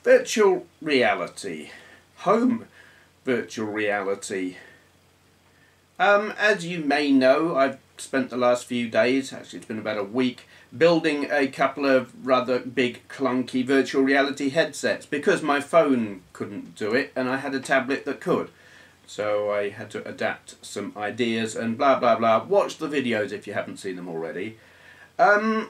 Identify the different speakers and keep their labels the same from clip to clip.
Speaker 1: Virtual reality, home virtual reality. As you may know, I've spent the last few days, actually it's been about a week, building a couple of rather big clunky virtual reality headsets because my phone couldn't do it and I had a tablet that could. So I had to adapt some ideas and blah blah blah. Watch the videos if you haven't seen them already. I've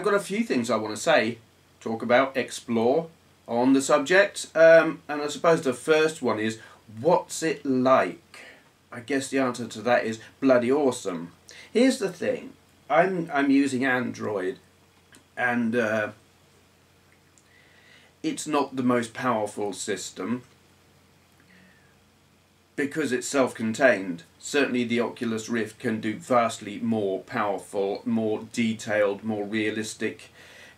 Speaker 1: got a few things I want to say, talk about, explore on the subject, and I suppose the first one is, what's it like? I guess the answer to that is bloody awesome. Here's the thing, I'm using Android, and it's not the most powerful system because it's self-contained. Certainly the Oculus Rift can do vastly more powerful, more detailed, more realistic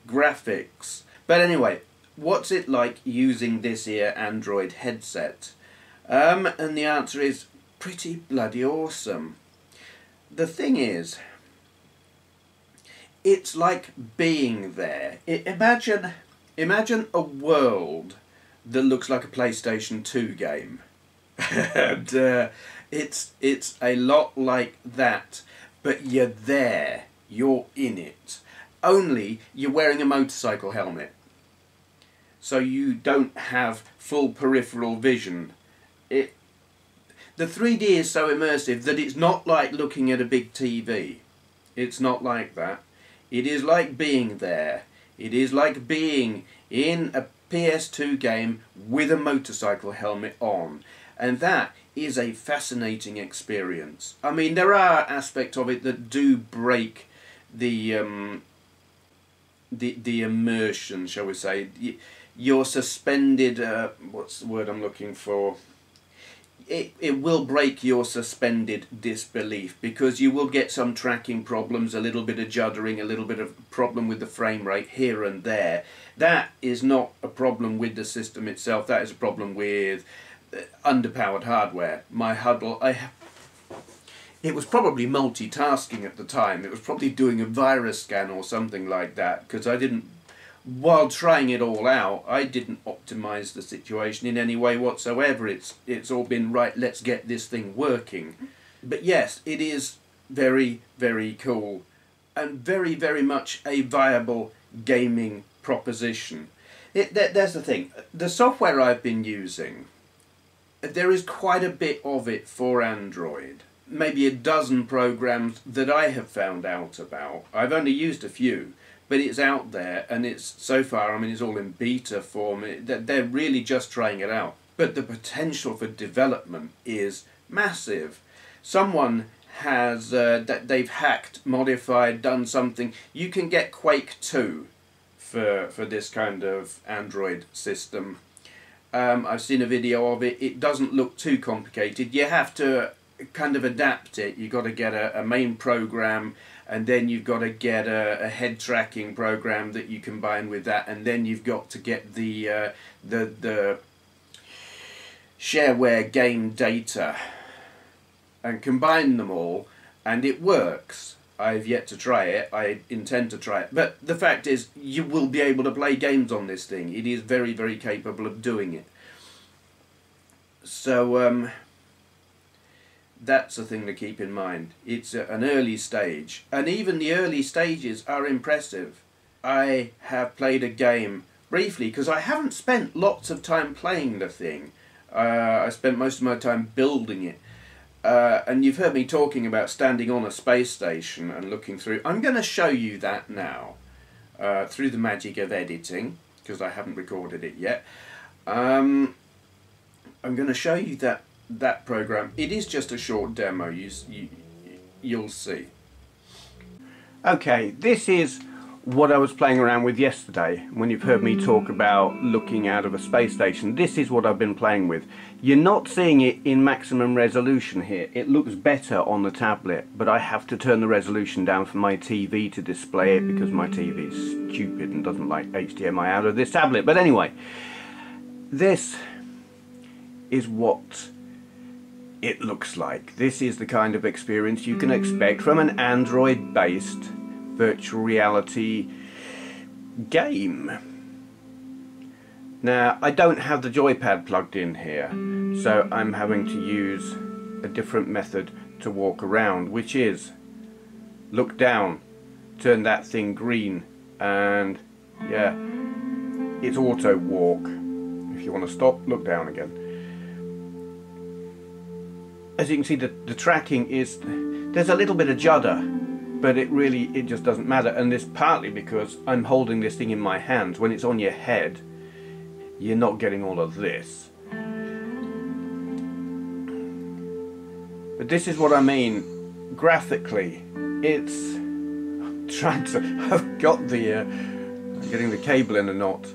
Speaker 1: graphics. But anyway, what's it like using this here Android headset? And the answer is pretty bloody awesome. The thing is, it's like being there. Imagine a world that looks like a PlayStation 2 game. And it's a lot like that, but you're there, you're in it. Only you're wearing a motorcycle helmet, so you don't have full peripheral vision. The 3D is so immersive that it's not like looking at a big TV. It's not like that. It is like being there. It is like being in a PS2 game with a motorcycle helmet on. And that is a fascinating experience. I mean, there are aspects of it that do break the immersion, shall we say. You're suspended, what's the word I'm looking for? It will break your suspended disbelief, because you will get some tracking problems, a little bit of juddering, a little bit of problem with the frame rate here and there. That is not a problem with the system itself, that is a problem with underpowered hardware. My Huddle, it was probably multitasking at the time. It was probably doing a virus scan or something like that, because while trying it all out, I didn't optimize the situation in any way whatsoever. It's all been, right, let's get this thing working. But yes, it is very, very cool and very, very much a viable gaming proposition. There's the thing, the software I've been using, there is quite a bit of it for Android. Maybe a dozen programs that I have found out about. I've only used a few, but it's out there, and it's, so far, I mean, it's all in beta form. They're really just trying it out. But the potential for development is massive. Someone has, they've hacked, modified, done something. You can get Quake 2 for this kind of Android system. I've seen a video of it. It doesn't look too complicated. You have to kind of adapt it. You've got to get a main program, and then you've got to get a head tracking program that you combine with that, and then you've got to get the shareware game data and combine them all, and it works. I've yet to try it. I intend to try it. But the fact is, you will be able to play games on this thing. It is very, very capable of doing it. So, that's a thing to keep in mind. It's an early stage. And even the early stages are impressive. I have played a game briefly, because I haven't spent lots of time playing the thing. I spent most of my time building it. And you've heard me talking about standing on a space station and looking through. I'm going to show you that now, through the magic of editing, because I haven't recorded it yet. I'm going to show you that program. It is just a short demo, you'll see. Okay, this is what I was playing around with yesterday when you've heard me talk about looking out of a space station. This is what I've been playing with. You're not seeing it in maximum resolution here. It looks better on the tablet, but I have to turn the resolution down for my TV to display it, because my TV is stupid and doesn't like HDMI out of this tablet. But anyway, this is what it looks like. This is the kind of experience you can expect from an Android-based virtual reality game. Now, I don't have the joypad plugged in here, so I'm having to use a different method to walk around, which is look down, turn that thing green, and yeah, it's auto walk. If you want to stop, look down again. As you can see, the tracking is, there's a little bit of judder, but it just doesn't matter, and this partly because I'm holding this thing in my hands. When it's on your head, you're not getting all of this. But this is what I mean graphically. It's trying to, I've got the getting the cable in a knot.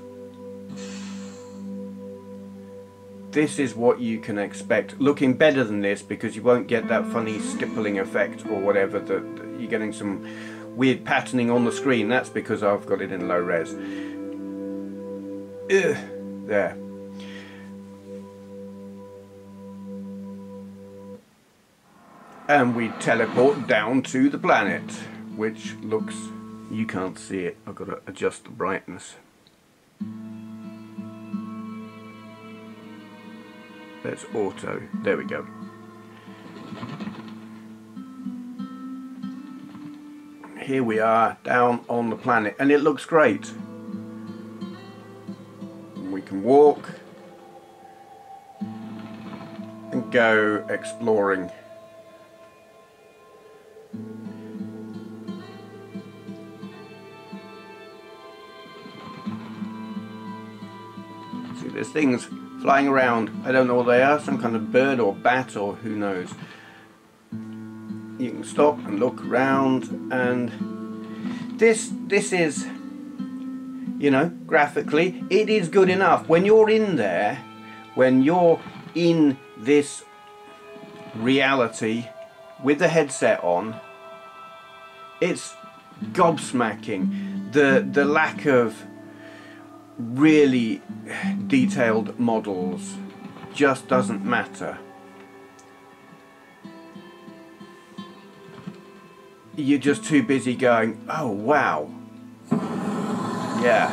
Speaker 1: This is what you can expect, looking better than this, because you won't get that funny stippling effect or whatever, that you're getting some weird patterning on the screen. That's because I've got it in low res. Ugh. There. And we teleport down to the planet, which looks, you can't see it, I've got to adjust the brightness. Let's auto, there we go. Here we are down on the planet, and it looks great. We can walk and go exploring. See, there's things flying around. I don't know what they are, some kind of bird or bat or who knows. You can stop and look around, and this is, you know, graphically, it is good enough. When you're in there, when you're in this reality with the headset on, it's gobsmacking. The lack of really detailed models just doesn't matter. You're just too busy going, oh wow. Yeah.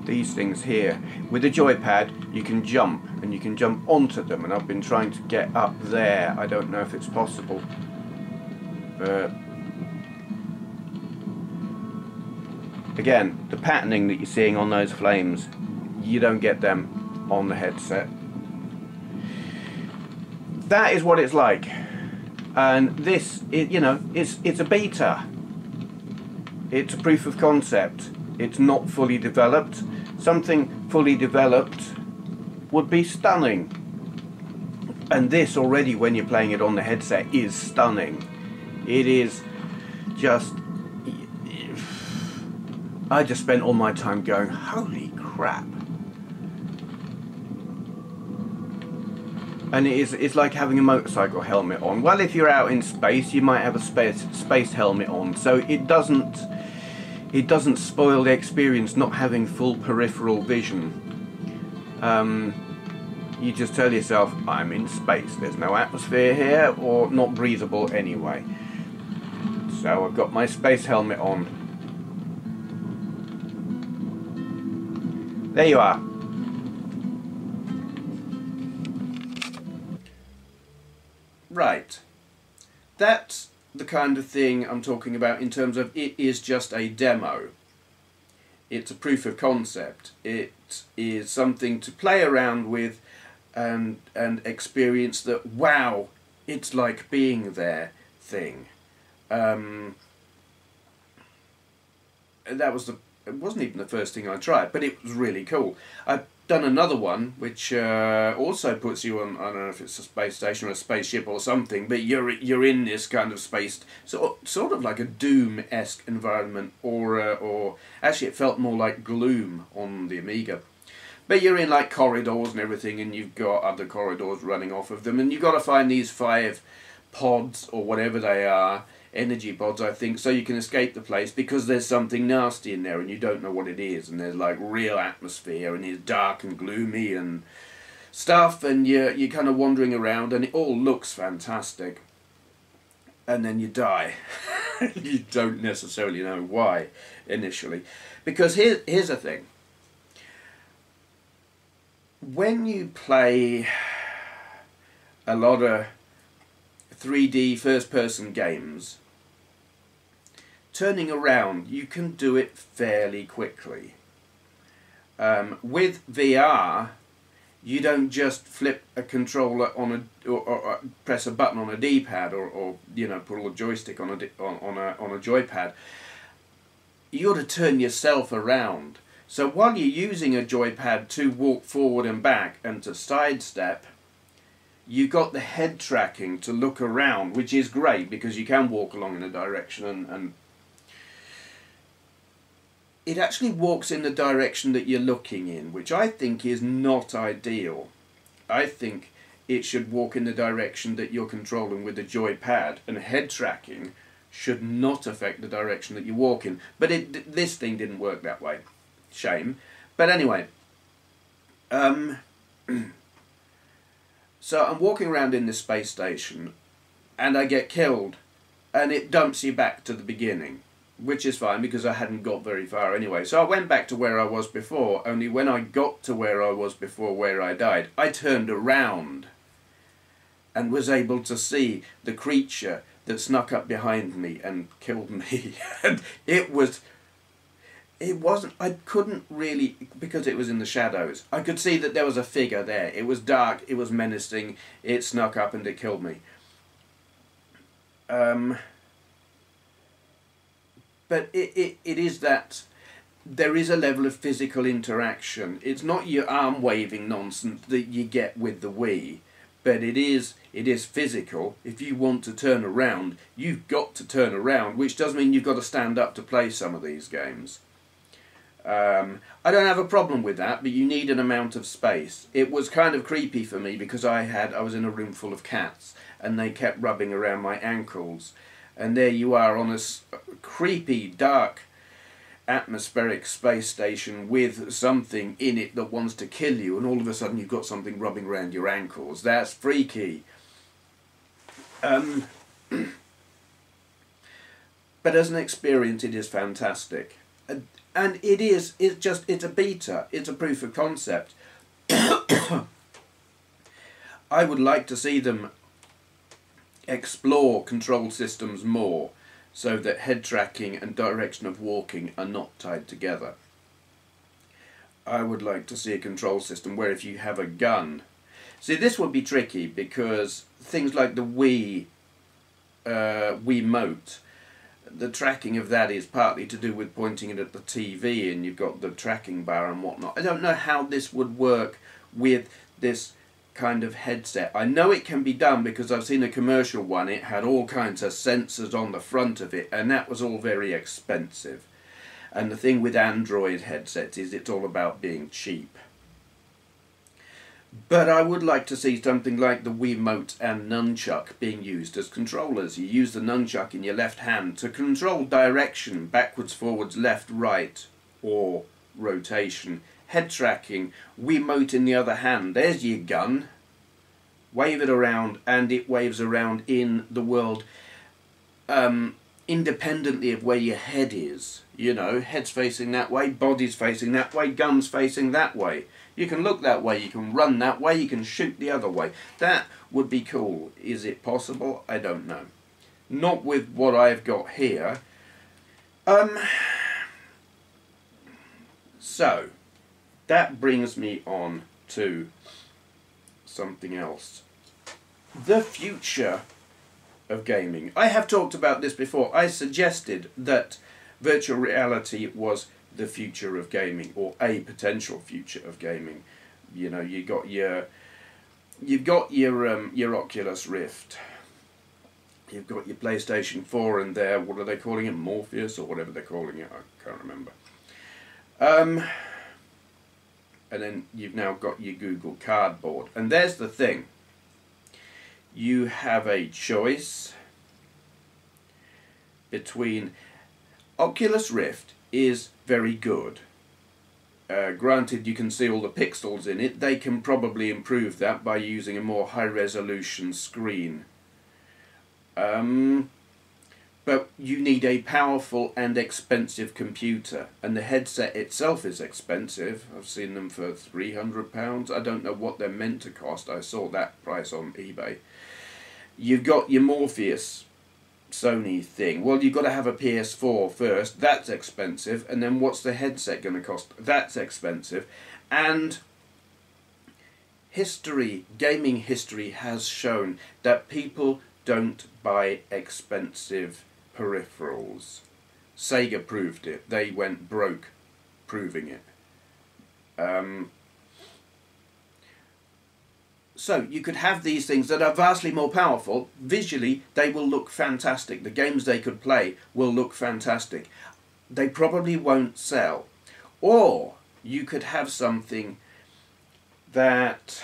Speaker 1: These things here, with the joypad you can jump, and you can jump onto them, and I've been trying to get up there. I don't know if it's possible, but again, the patterning that you're seeing on those flames, you don't get them on the headset. That is what it's like. And this, you know, it's a beta. It's a proof of concept. It's not fully developed. Something fully developed would be stunning. And this already, when you're playing it on the headset, is stunning. It is just... I just spent all my time going, holy crap. And it's like having a motorcycle helmet on. Well, if you're out in space, you might have a space helmet on, so it doesn't spoil the experience not having full peripheral vision. You just tell yourself, I'm in space. There's no atmosphere here, or not breathable anyway. So I've got my space helmet on. There you are. Right, that's the kind of thing I'm talking about in terms of it is just a demo. It's a proof of concept. It is something to play around with and experience that, wow, it's like being there thing. That was it wasn't even the first thing I tried, but it was really cool. I've done another one which also puts you on, I don't know if it's a space station or a spaceship or something, but you're in this kind of space, sort of like a Doom-esque environment, or actually it felt more like Gloom on the Amiga. But you're in like corridors and everything, and you've got other corridors running off of them, and you've got to find these 5 pods or whatever they are, energy pods I think, so you can escape the place, because there's something nasty in there and you don't know what it is, and there's like real atmosphere and it's dark and gloomy and stuff, and you're kind of wandering around, and it all looks fantastic. and then you die. You don't necessarily know why initially. Because here's the thing. When you play a lot of 3D first-person games, turning around, you can do it fairly quickly. With VR, you don't just flip a controller on or press a button on a D-pad or you know, pull a joystick on a joypad. You got to turn yourself around. So while you're using a joypad to walk forward and back and to sidestep, you got the head tracking to look around, which is great because you can walk along in a direction and it actually walks in the direction that you're looking in, which I think is not ideal. I think it should walk in the direction that you're controlling with the joypad, and head tracking should not affect the direction that you walk in. But this thing didn't work that way. Shame. But anyway, so I'm walking around in this space station and I get killed and it dumps you back to the beginning, which is fine because I hadn't got very far anyway. So I went back to where I was before, only when I got to where I was before where I died, I turned around and was able to see the creature that snuck up behind me and killed me. And it wasn't, I couldn't really, because it was in the shadows, I could see that there was a figure there. It was dark, it was menacing, it snuck up and it killed me. But it is that there is a level of physical interaction. It's not your arm waving nonsense that you get with the Wii, but it is physical. If you want to turn around, you've got to turn around, which does mean you've got to stand up to play some of these games. I don't have a problem with that, but you need an amount of space. It was kind of creepy for me because I was in a room full of cats and they kept rubbing around my ankles. And there you are on a creepy, dark, atmospheric space station with something in it that wants to kill you, and all of a sudden you've got something rubbing around your ankles. That's freaky. But as an experience, it is fantastic. And it's a beta, it's a proof of concept. I would like to see them explore control systems more so that head tracking and direction of walking are not tied together. I would like to see a control system where if you have a gun... See, this would be tricky because things like the Wiimote, the tracking of that is partly to do with pointing it at the TV and you've got the tracking bar and whatnot. I don't know how this would work with this kind of headset. I know it can be done because I've seen a commercial one. It had all kinds of sensors on the front of it and that was all very expensive. And the thing with Android headsets is it's all about being cheap. But I would like to see something like the Wiimote and Nunchuck being used as controllers. You use the Nunchuck in your left hand to control direction, backwards, forwards, left, right, or rotation. Head tracking, Wiimote in the other hand. There's your gun. Wave it around and it waves around in the world independently of where your head is. You know, head's facing that way, body's facing that way, gun's facing that way. You can look that way, you can run that way, you can shoot the other way. That would be cool. Is it possible? I don't know. Not with what I've got here. So, that brings me on to something else. The future of gaming. I have talked about this before. I suggested that virtual reality was the future of gaming, or a potential future of gaming. You know, you've got your Oculus Rift. You've got your PlayStation 4 and there, what are they calling it? Morpheus or whatever they're calling it, I can't remember. And then you've now got your Google Cardboard. And there's the thing. You have a choice between... Oculus Rift is very good. Granted, you can see all the pixels in it. They can probably improve that by using a more high-resolution screen. but you need a powerful and expensive computer, and the headset itself is expensive. I've seen them for £300. I don't know what they're meant to cost. I saw that price on eBay. You've got your Morpheus Sony thing. Well, you've got to have a PS4 first. That's expensive. And then what's the headset going to cost? That's expensive. And history, gaming history, has shown that people don't buy expensive peripherals. Sega proved it. They went broke proving it. So you could have these things that are vastly more powerful. Visually, they will look fantastic. The games they could play will look fantastic. They probably won't sell. Or you could have something that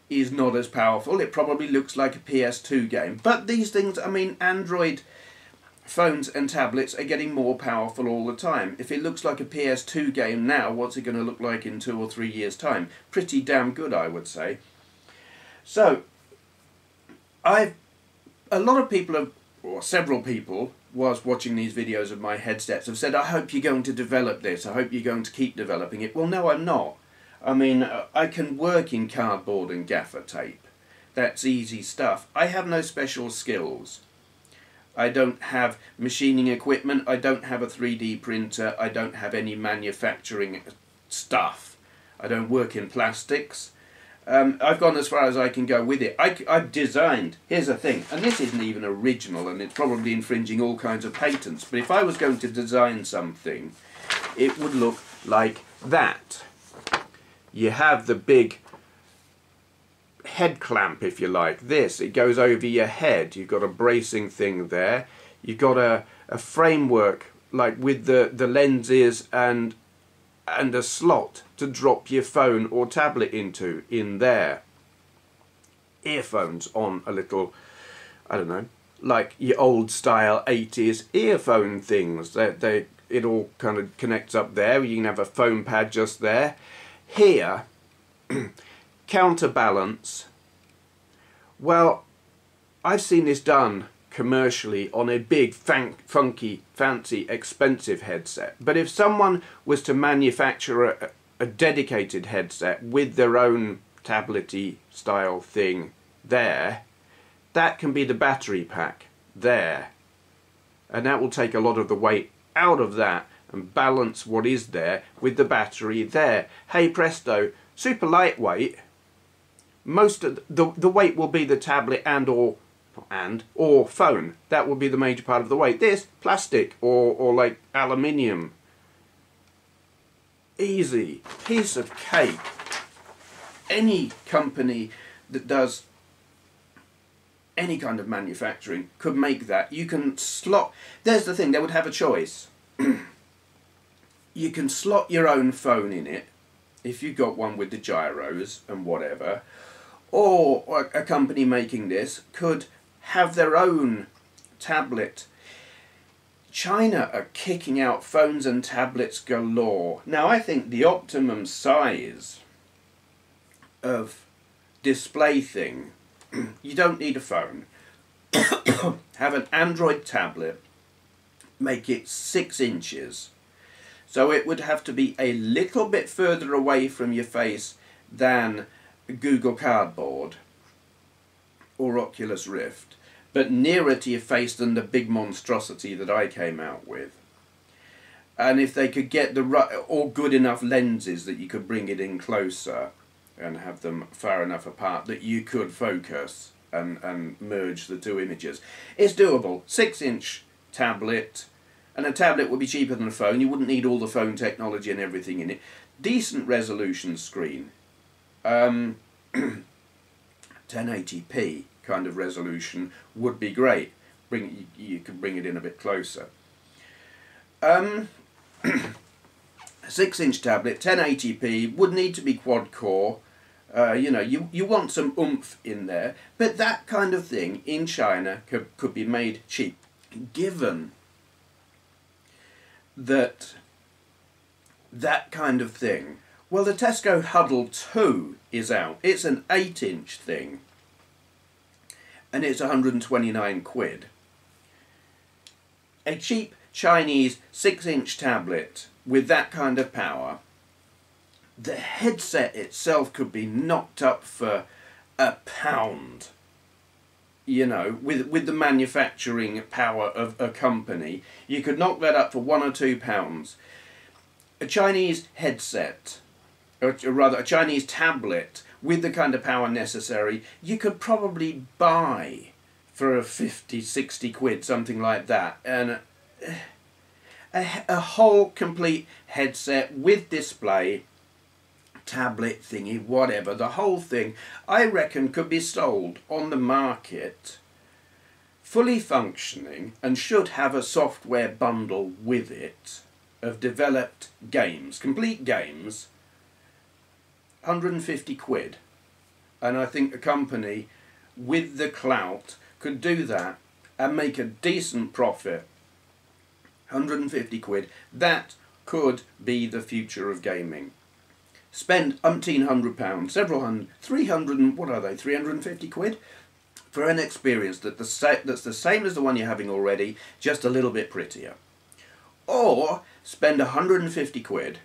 Speaker 1: is not as powerful. It probably looks like a PS2 game. But these things, I mean, Android phones and tablets are getting more powerful all the time. If it looks like a PS2 game now, what's it going to look like in 2 or 3 years' time? Pretty damn good, I would say. So, a lot of people have, or several people, was watching these videos of my headsets, have said, I hope you're going to develop this, I hope you're going to keep developing it. Well, no, I'm not. I mean, I can work in cardboard and gaffer tape. That's easy stuff. I have no special skills. I don't have machining equipment, I don't have a 3D printer, I don't have any manufacturing stuff. I don't work in plastics. I've gone as far as I can go with it. I've designed, here's the thing, and this isn't even original and it's probably infringing all kinds of patents, but if I was going to design something, it would look like that. You have the big head clamp, if you like, this, it goes over your head, you've got a bracing thing there, you've got a framework like with the lenses and a slot to drop your phone or tablet into in there. Earphones on a little, I don't know, like your old style 80s earphone things, it all kind of connects up there. You can have a phone pad just there. Here counterbalance. Well, I've seen this done commercially on a big, funky, fancy, expensive headset. But if someone was to manufacture a dedicated headset with their own tablety style thing there, that can be the battery pack there. And that will take a lot of the weight out of that and balance what is there with the battery there. Hey presto, super lightweight. Most of the weight will be the tablet or phone. That will be the major part of the weight. This, plastic or like aluminium. Easy. Piece of cake. Any company that does any kind of manufacturing could make that. You can slot... There's the thing, they would have a choice. You can slot your own phone in it, if you got one with the gyros and whatever, or a company making this could have their own tablet. China are kicking out phones and tablets galore. Now I think the optimum size of display thing, you don't need a phone. Have an Android tablet, make it 6 inches. So it would have to be a little bit further away from your face than Google Cardboard or Oculus Rift, but nearer to your face than the big monstrosity that I came out with. And if they could get the right or good enough lenses that you could bring it in closer and have them far enough apart that you could focus and merge the two images. It's doable. 6-inch tablet. And a tablet would be cheaper than a phone. You wouldn't need all the phone technology and everything in it. Decent resolution screen. 1080p kind of resolution would be great. You could bring it in a bit closer. 6-inch tablet, 1080p, would need to be quad core. You know, you want some oomph in there. But that kind of thing in China could be made cheap. Given that kind of thing, well, the Tesco Huddle 2 is out. It's an 8-inch thing and it's 129 quid. A cheap Chinese 6-inch tablet with that kind of power, the headset itself could be knocked up for £1. You know, with the manufacturing power of a company, you could knock that up for £1 or £2. A Chinese headset, or rather a Chinese tablet with the kind of power necessary, you could probably buy for 50, 60 quid, something like that. And a whole complete headset with display, tablet thingy, whatever, the whole thing, I reckon could be sold on the market, fully functioning, and should have a software bundle with it of developed games, complete games, 150 quid. And I think a company with the clout could do that and make a decent profit. 150 quid, that could be the future of gaming. Spend £1,900, several hundred, 300 and what are they, 350 quid for an experience that's the same as the one you're having already, just a little bit prettier. Or spend 150 quid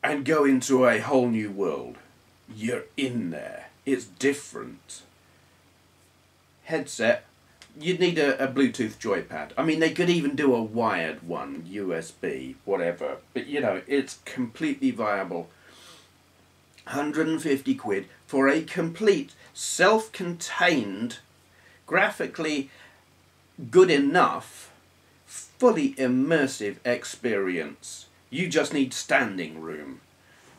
Speaker 1: and go into a whole new world. You're in there. It's different. Headset, you'd need a Bluetooth joypad. I mean, they could even do a wired one, USB, whatever. But, you know, it's completely viable. 150 quid for a complete, self-contained, graphically good enough, fully immersive experience. You just need standing room.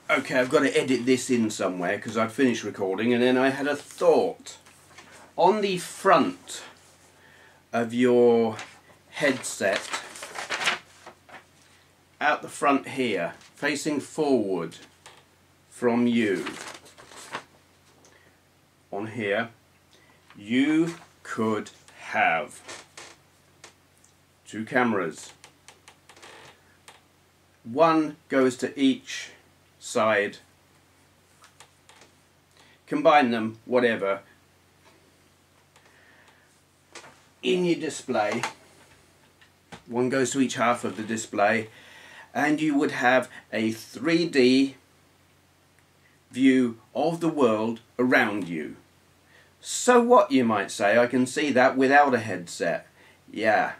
Speaker 1: Okay, I've got to edit this in somewhere because I'd finished recording, and then I had a thought. On the front of your headset, out the front here, facing forward from you, on here, you could have 2 cameras. One goes to each side. Combine them, whatever. In your display, one goes to each half of the display, and you would have a 3D view of the world around you. So what, you might say, I can see that without a headset. Yeah,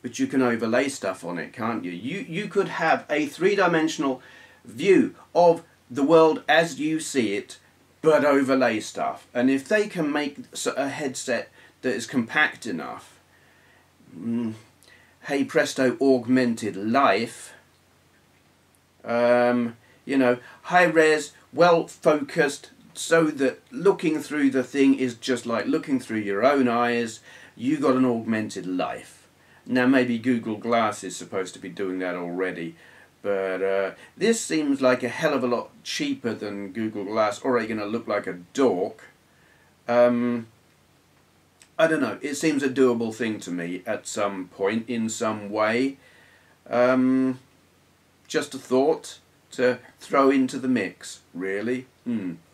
Speaker 1: but you can overlay stuff on it, can't you? You could have a 3-dimensional view of the world as you see it, but overlay stuff. And if they can make a headset that is compact enough, hey presto, augmented life, you know, high res, well focused, so that looking through the thing is just like looking through your own eyes. You got an augmented life. Now maybe Google Glass is supposed to be doing that already, but this seems like a hell of a lot cheaper than Google Glass, or are you going to look like a dork? I don't know, it seems a doable thing to me at some point, in some way. Just a thought to throw into the mix, really.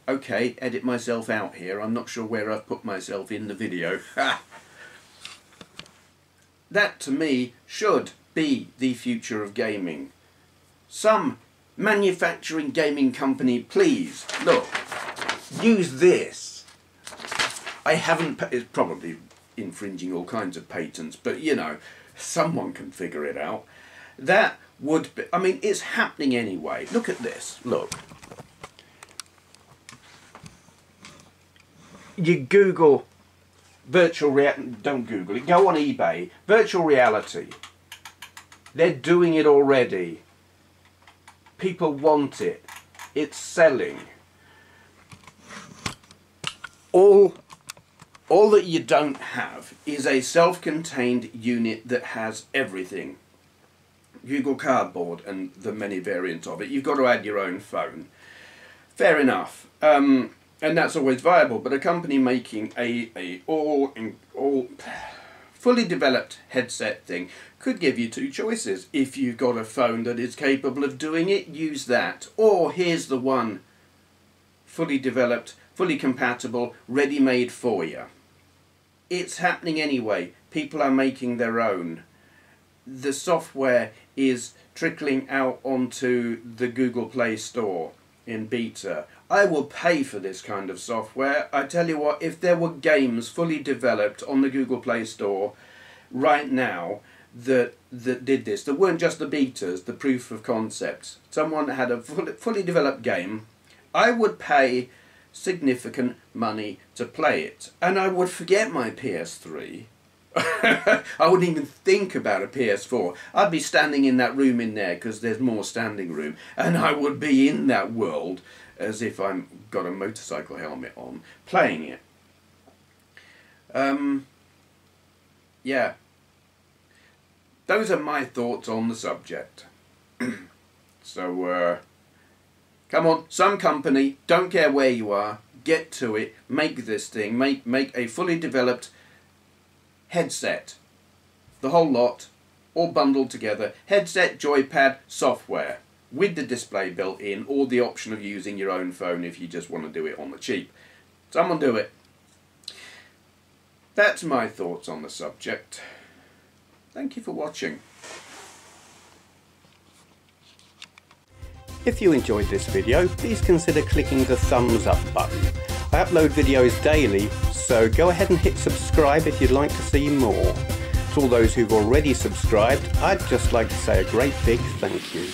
Speaker 1: Okay, edit myself out here. I'm not sure where I've put myself in the video. That, to me, should be the future of gaming. Some manufacturing gaming company, please, look, use this. I haven't, it's probably infringing all kinds of patents, but you know, someone can figure it out. That would be, I mean, it's happening anyway. Look at this, look. You Google virtual reality, don't Google it, go on eBay, virtual reality. They're doing it already. People want it. It's selling. All that you don't have is a self-contained unit that has everything. Google Cardboard and the many variants of it. You've got to add your own phone. Fair enough. And that's always viable, but a company making a all fully developed headset thing could give you 2 choices. If you've got a phone that is capable of doing it, use that. Or here's the one, fully developed, fully compatible, ready-made for you. it's happening anyway. People are making their own. The software is trickling out onto the Google Play Store in beta. I will pay for this kind of software. I tell you what, if there were games fully developed on the Google Play Store right now that did this, that weren't just the betas, the proof of concepts, someone had a fully developed game, I would pay significant money to play it. And I would forget my PS3. I wouldn't even think about a PS4. I'd be standing in that room in there, because there's more standing room, and I would be in that world as if I'm got a motorcycle helmet on, playing it. Yeah. Those are my thoughts on the subject. So, come on, some company, don't care where you are, get to it, make this thing, make a fully developed headset, the whole lot, all bundled together, headset, joypad, software, with the display built in, or the option of using your own phone if you just want to do it on the cheap. Someone do it. That's my thoughts on the subject. Thank you for watching.
Speaker 2: If you enjoyed this video, please consider clicking the thumbs up button. I upload videos daily, so go ahead and hit subscribe if you'd like to see more. To all those who've already subscribed, I'd just like to say a great big thank you.